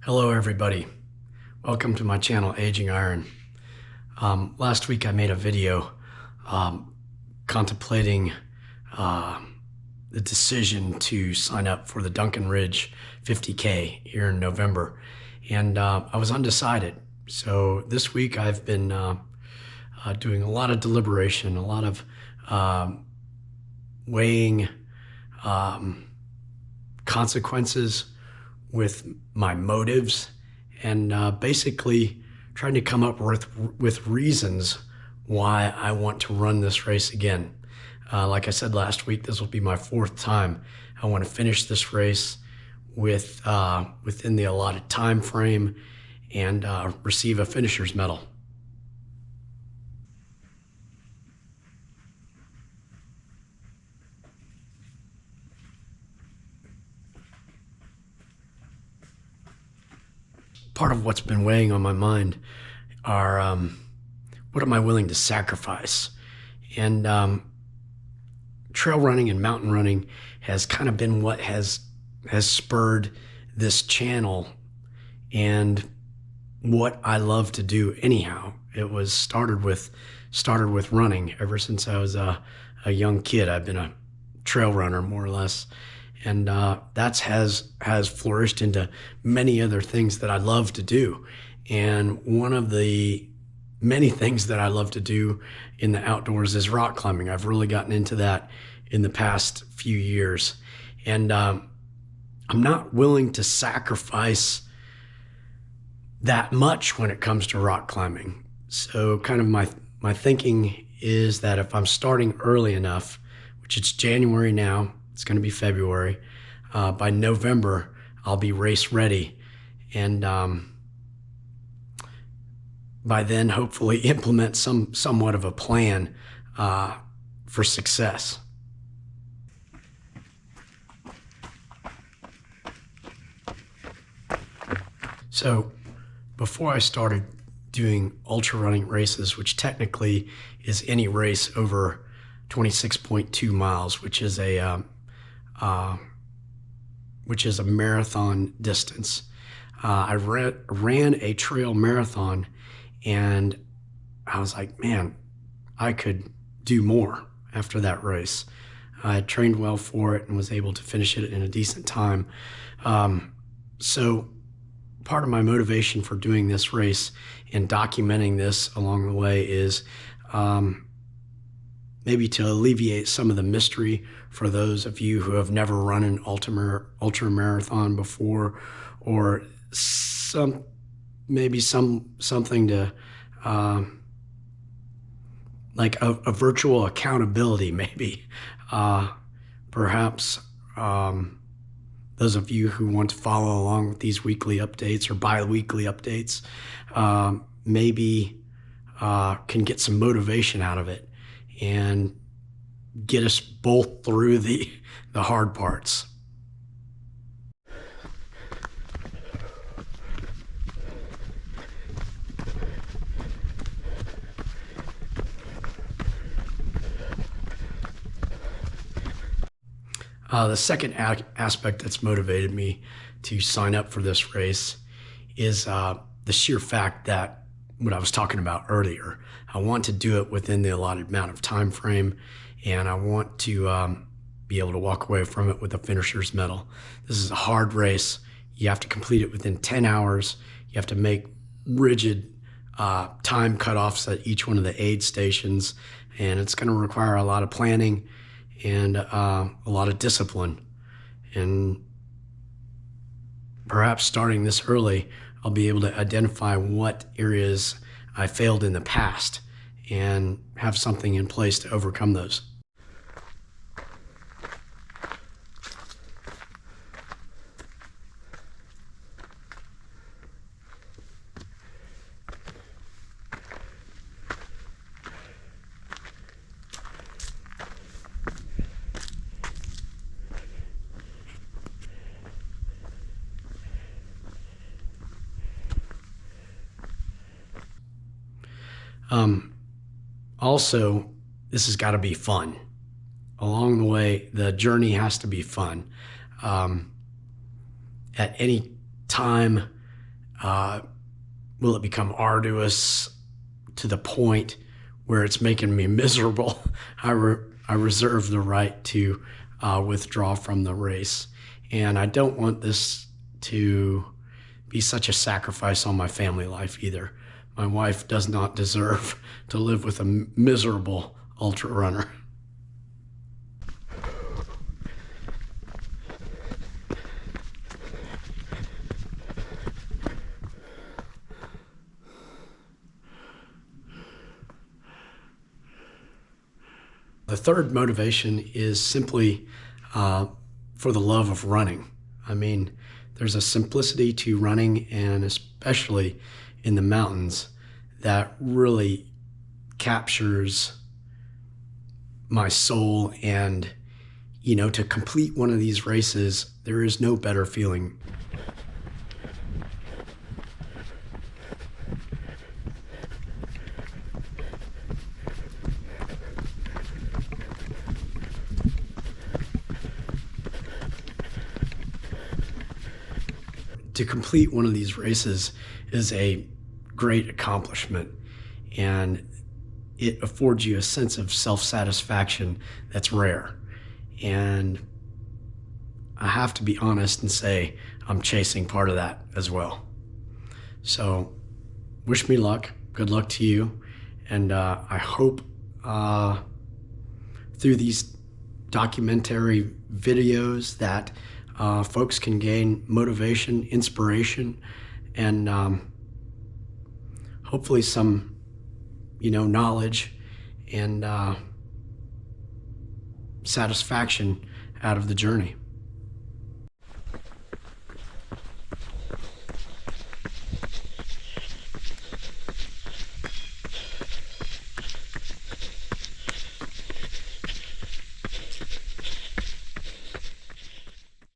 Hello everybody, welcome to my channel Aging Iron. Last week I made a video contemplating the decision to sign up for the Duncan Ridge 50K here in November, and I was undecided. So this week I've been doing a lot of deliberation, a lot of weighing consequences with my motives, and basically trying to come up with reasons why I want to run this race again. Like I said last week, this will be my 4th time. I want to finish this race within the allotted time frame and receive a finisher's medal. Part of what's been weighing on my mind are what am I willing to sacrifice? And trail running and mountain running has kind of been what has spurred this channel and what I love to do anyhow. It was started with running. Ever since I was a young kid, I've been a trail runner more or less. And that has flourished into many other things that I love to do. And one of the many things that I love to do in the outdoors is rock climbing. I've really gotten into that in the past few years. And I'm not willing to sacrifice that much when it comes to rock climbing. So kind of my thinking is that if I'm starting early enough, which it's January now, it's going to be February. By November, I'll be race ready. And by then, hopefully implement somewhat of a plan for success. So before I started doing ultra running races, which technically is any race over 26.2 miles, which is a marathon distance. I ran a trail marathon, and I was like, man, I could do more after that race. I trained well for it and was able to finish it in a decent time. So part of my motivation for doing this race and documenting this along the way is maybe to alleviate some of the mystery for those of you who have never run an ultra marathon before, or something to like a virtual accountability, maybe. Perhaps those of you who want to follow along with these weekly updates or bi-weekly updates maybe can get some motivation out of it and get us both through the hard parts. The second aspect that's motivated me to sign up for this race is the sheer fact that what I was talking about earlier. I want to do it within the allotted amount of time frame, and I want to be able to walk away from it with a finisher's medal. This is a hard race. You have to complete it within 10 hours. You have to make rigid time cutoffs at each one of the aid stations, and it's going to require a lot of planning and a lot of discipline. And perhaps starting this early, I'll be able to identify what areas I failed in the past and have something in place to overcome those. Also, this has got to be fun. Along the way, the journey has to be fun. At any time Will it become arduous to the point where it's making me miserable? I reserve the right to withdraw from the race. And I don't want this to be such a sacrifice on my family life either. My wife does not deserve to live with a miserable ultra runner. The third motivation is simply for the love of running. I mean, there's a simplicity to running, and especially in the mountains, that really captures my soul. And, to complete one of these races, there is no better feeling. To complete one of these races is a great accomplishment, and it affords you a sense of self-satisfaction that's rare. And I have to be honest and say I'm chasing part of that as well. So wish me luck. Good luck to you. And I hope through these documentary videos that folks can gain motivation, inspiration, and hopefully some, knowledge and satisfaction out of the journey.